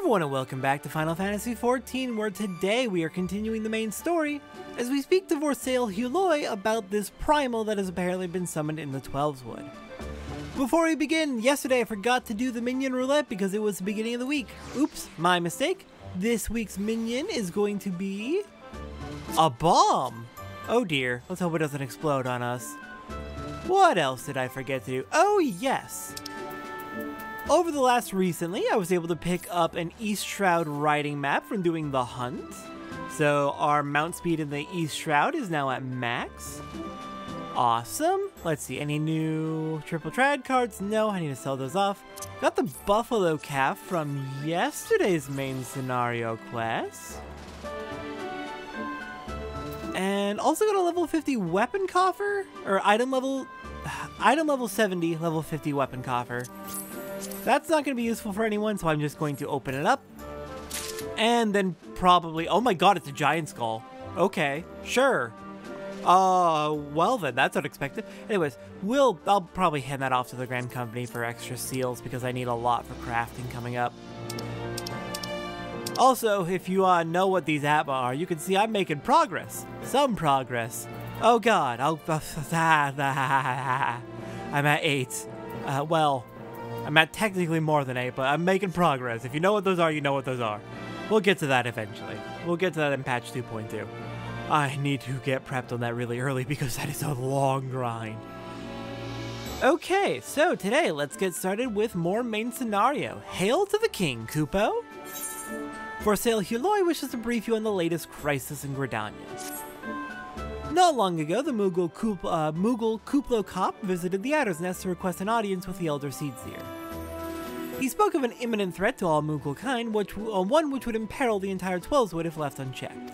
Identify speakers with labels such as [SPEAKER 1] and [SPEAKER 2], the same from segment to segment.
[SPEAKER 1] everyone, and welcome back to Final Fantasy XIV, where today we are continuing the main story as we speak to Vorsail Huloi about this primal that has apparently been summoned in the Twelveswood. Before we begin, yesterday I forgot to do the minion roulette because it was the beginning of the week. Oops, my mistake. This week's minion is going to be a bomb. Oh dear, let's hope it doesn't explode on us. What else did I forget to do? Oh yes! Over the last recently, I was able to pick up an East Shroud riding map from doing the hunt. So our mount speed in the East Shroud is now at max. Awesome. Let's see, any new triple trad cards? No, I need to sell those off. Got the Buffalo Calf from yesterday's main scenario quest. And also got a level 50 weapon coffer, or item level 70, level 50 weapon coffer. That's not going to be useful for anyone, so I'm just going to open it up. And then probably... Oh my god, it's a giant skull. Okay, sure. Well then, that's unexpected. Anyways, I'll probably hand that off to the Grand Company for extra seals because I need a lot for crafting coming up. Also, if you know what these ATMA are, you can see I'm making progress. Some progress. Oh god, I'm at 8. Well... I'm at technically more than 8, but I'm making progress. If you know what those are, you know what those are. We'll get to that eventually. We'll get to that in patch 2.2. I need to get prepped on that really early because that is a long grind. Okay, so today let's get started with more main scenario. Hail to the king, Kupo! Vorsail Huloi wishes to brief you on the latest crisis in Gridania. Not long ago, the Moogle Kupo Cop visited the Adder's Nest to request an audience with the Elder Seedseer. He spoke of an imminent threat to all Moogle kind, one which would imperil the entire Twelveswood if left unchecked.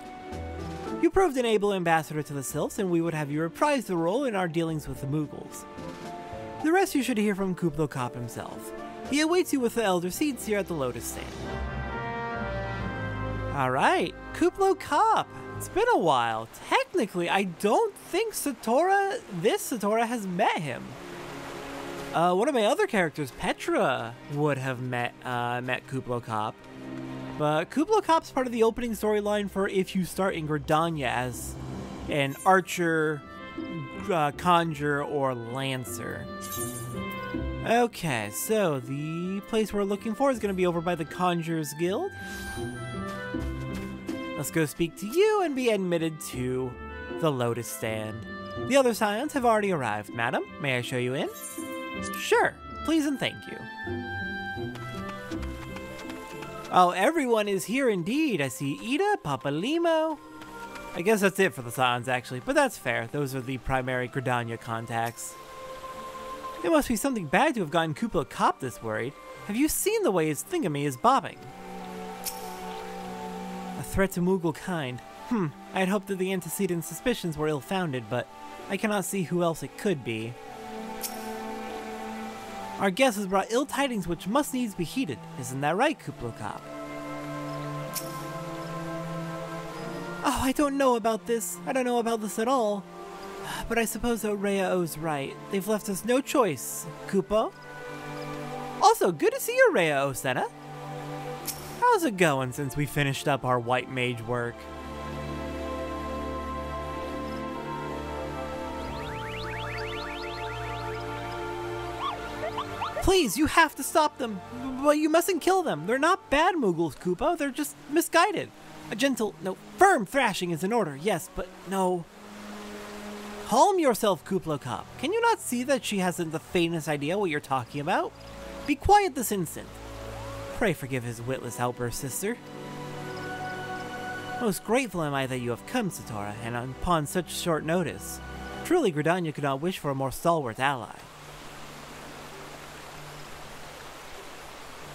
[SPEAKER 1] You proved an able ambassador to the Sylphs, and we would have you reprise the role in our dealings with the Moogles. The rest you should hear from Kupo Cop himself. He awaits you with the Elder Seedseer at the Lotus Stand. Alright, Kupo Cop! It's been a while. Technically, I don't think this Satora has met him. One of my other characters, Petra, would have met Kupo Cop. But Kupo Cop's part of the opening storyline for if you start in Gridania as an archer, conjurer, or lancer. Okay, so the place we're looking for is going to be over by the Conjurer's Guild. Let's go speak to you and be admitted to the Lotus Stand. The other Scions have already arrived. Madam, may I show you in? Sure, please and thank you. Oh, everyone is here indeed. I see Ida, Papa Limo. I guess that's it for the Scions actually, but that's fair. Those are the primary Gridania contacts. It must be something bad to have gotten Kupo Cop this worried. Have you seen the way his thingamy is bobbing? A threat to Moogle kind. I had hoped that the antecedent suspicions were ill-founded, but I cannot see who else it could be. Our guest has brought ill tidings which must needs be heeded. Isn't that right, Kupo Cop? Oh, I don't know about this. I don't know about this at all. But I suppose Rhea's right. They've left us no choice, Kupo. Also, good to see you, Rhea Senna. How's it going since we finished up our white mage work? Please, you have to stop them. But you mustn't kill them. They're not bad Moogles, Kupo. They're just misguided. A gentle, no, firm thrashing is in order, yes, but no. Calm yourself, Kupo Cop. Can you not see that she hasn't the faintest idea what you're talking about? Be quiet this instant. Pray forgive his witless outburst, sister. Most grateful am I that you have come, Satora, and upon such short notice. Truly, Gridania could not wish for a more stalwart ally.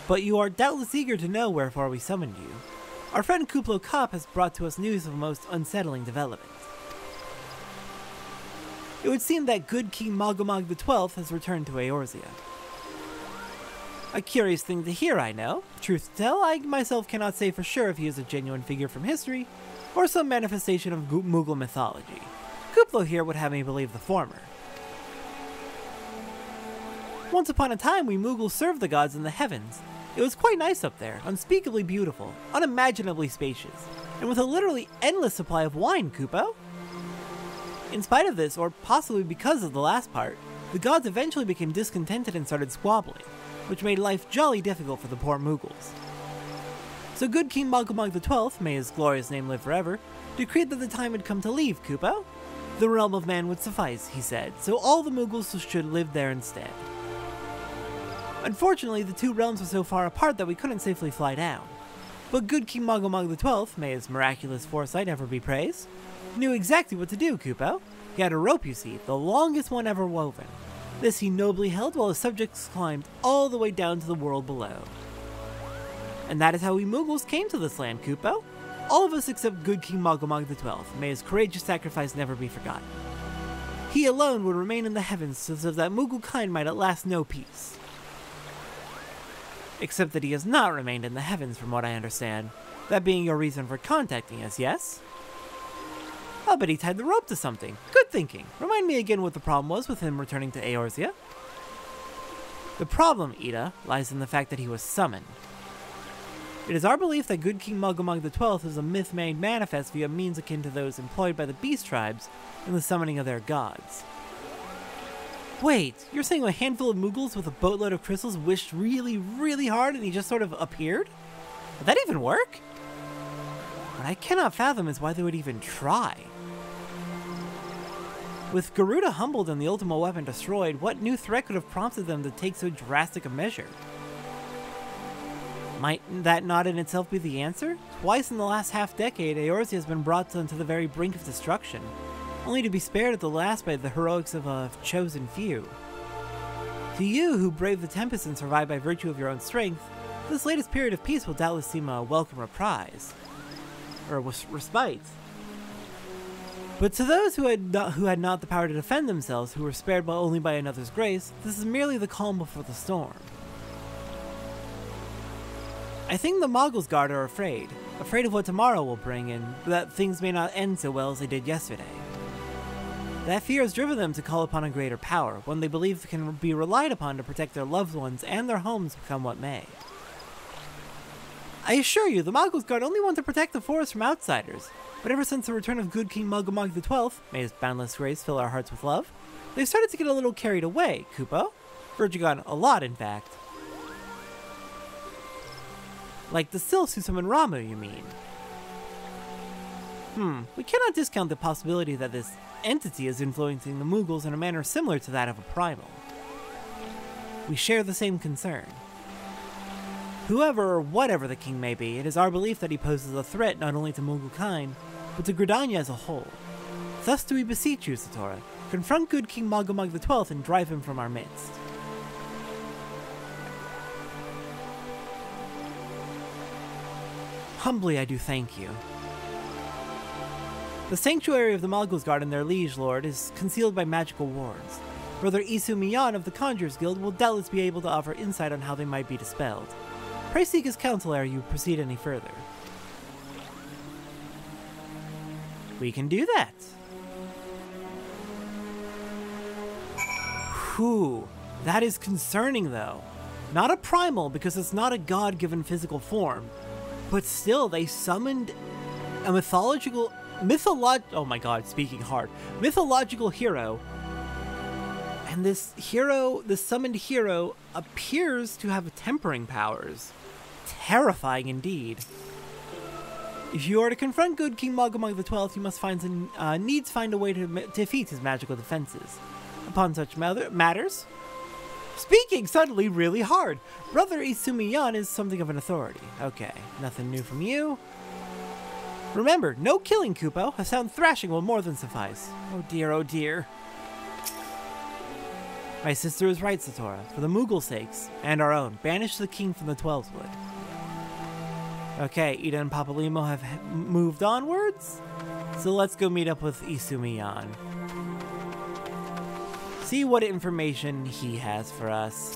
[SPEAKER 1] But you are doubtless eager to know wherefore we summoned you. Our friend Kupo Cop has brought to us news of a most unsettling development. It would seem that good King Magomag XII has returned to Eorzea. A curious thing to hear, I know. Truth to tell, I myself cannot say for sure if he is a genuine figure from history, or some manifestation of Moogle mythology. Kupo here would have me believe the former. Once upon a time, we Moogles served the gods in the heavens, It was quite nice up there, unspeakably beautiful, unimaginably spacious, and with a literally endless supply of wine, Kupo. In spite of this, or possibly because of the last part, the gods eventually became discontented and started squabbling, which made life jolly difficult for the poor Moogles. So good King Mogumog XII, may his glorious name live forever, decreed that the time had come to leave Kupo. The realm of man would suffice, he said, so all the Moogles should live there instead. Unfortunately, the two realms were so far apart that we couldn't safely fly down. But good King Mogumog XII, may his miraculous foresight ever be praised, knew exactly what to do, Kupo. He had a rope, you see, the longest one ever woven. This he nobly held while his subjects climbed all the way down to the world below. And that is how we Moogles came to this land, Kupo. All of us except good King Mogumog XII, may his courageous sacrifice never be forgotten. He alone would remain in the heavens so that Moogle kind might at last know peace. Except that he has not remained in the heavens from what I understand, that being your reason for contacting us, yes? Oh, but he tied the rope to something. Good thinking. Remind me again what the problem was with him returning to Eorzea. The problem, Ida, lies in the fact that he was summoned. It is our belief that good King Mogumog XII is a myth made manifest via means akin to those employed by the beast tribes in the summoning of their gods. Wait, you're saying a handful of Moogles with a boatload of crystals wished really, really hard and he just sort of appeared? Would that even work? What I cannot fathom is why they would even try. With Garuda humbled and the ultimate weapon destroyed, what new threat could have prompted them to take so drastic a measure? Might that not in itself be the answer? Twice in the last half-decade, Eorzea has been brought to the very brink of destruction, only to be spared at the last by the heroics of a chosen few. To you, who braved the Tempest and survived by virtue of your own strength, this latest period of peace will doubtless seem a welcome reprise. Or respite. But to those who had not the power to defend themselves, who were spared only by another's grace, this is merely the calm before the storm. I think the Moggles Guard are afraid of what tomorrow will bring, and that things may not end so well as they did yesterday. That fear has driven them to call upon a greater power, one they believe can be relied upon to protect their loved ones and their homes become what may. I assure you, the Moggles Guard only want to protect the forest from outsiders, but ever since the return of good King Mogumog XII, may his boundless grace fill our hearts with love, they've started to get a little carried away, Kupo. Verging on a lot, in fact. Like the Sylphs who summon Ramu, you mean? We cannot discount the possibility that this entity is influencing the Moogles in a manner similar to that of a primal. We share the same concern. Whoever or whatever the king may be, it is our belief that he poses a threat not only to Moogle kind, but to Gridania as a whole. Thus do we beseech you, Satora, confront good King Mogumog XII and drive him from our midst. Humbly I do thank you. The sanctuary of the Moggles Guard and their liege lord is concealed by magical wards. Brother Isu Miyan of the Conjurers Guild will doubtless be able to offer insight on how they might be dispelled. Pray seek his counsel ere you proceed any further. We can do that. Whew, that is concerning though. Not a primal because it's not a god-given physical form, but still they summoned a mythological hero. And this summoned hero appears to have tempering powers. Terrifying indeed. If you are to confront good King Mogumog XII, you must needs find a way to defeat his magical defenses. Upon such matters, speaking suddenly really hard. Brother Isumiyan is something of an authority. Okay, nothing new from you. Remember, no killing, Kupo. A sound thrashing will more than suffice. Oh dear, oh dear. My sister is right, Satora. For the Moogle's sakes, and our own, banish the king from the Twelveswood. Okay, Ida and Papalimo have moved onwards, so let's go meet up with Isumiyan. See what information he has for us.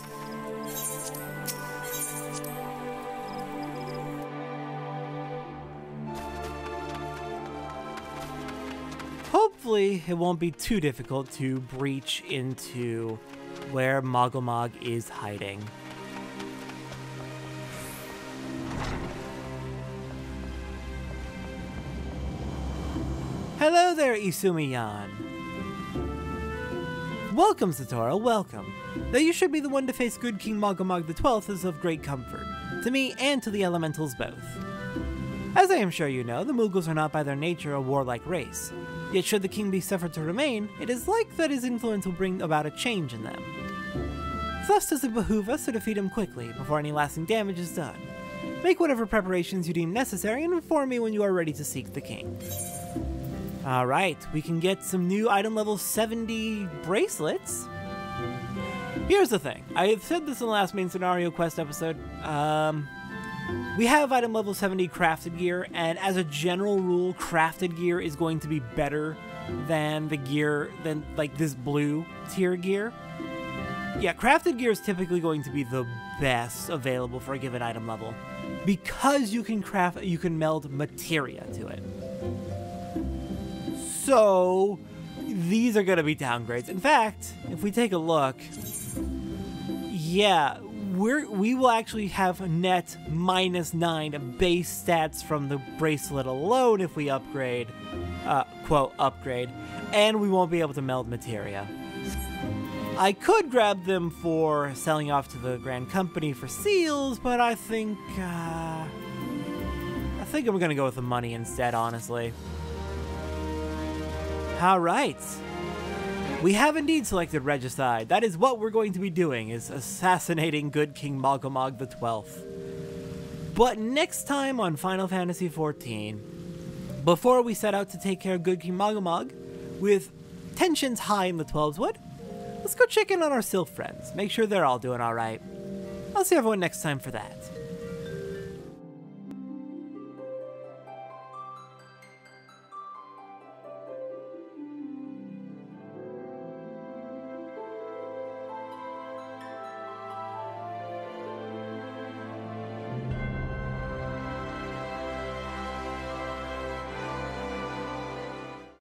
[SPEAKER 1] Hopefully, it won't be too difficult to breach into where Mogumog is hiding. Hello there, Isumi-yan. Welcome, Satoru, welcome. Though you should be the one to face good King Mag-O-Mag XII is of great comfort, to me and to the elementals both. As I am sure you know, the Moogles are not by their nature a warlike race. Yet should the king be suffered to remain, it is like that his influence will bring about a change in them. Thus does it behoove us to defeat him quickly, before any lasting damage is done. Make whatever preparations you deem necessary and inform me when you are ready to seek the king. Alright, we can get some new item level 70 bracelets. Here's the thing, I have said this in the last main scenario quest episode, we have item level 70 crafted gear, and as a general rule, crafted gear is going to be better than the gear, than like this blue tier gear. Yeah, crafted gear is typically going to be the best available for a given item level, because you can meld materia to it. So, these are going to be downgrades. In fact, if we take a look, yeah, we will actually have net -9 base stats from the bracelet alone if we upgrade, quote, upgrade, and we won't be able to meld materia. I could grab them for selling off to the Grand Company for seals, but I think I'm going to go with the money instead, honestly. Alright, we have indeed selected Regicide. That is what we're going to be doing, is assassinating good King Mag-O-Mag XII. But next time on Final Fantasy XIV, before we set out to take care of good King Mag-O-Mag, with tensions high in the Twelveswood, let's go check in on our Sylph friends, make sure they're all doing alright. I'll see everyone next time for that.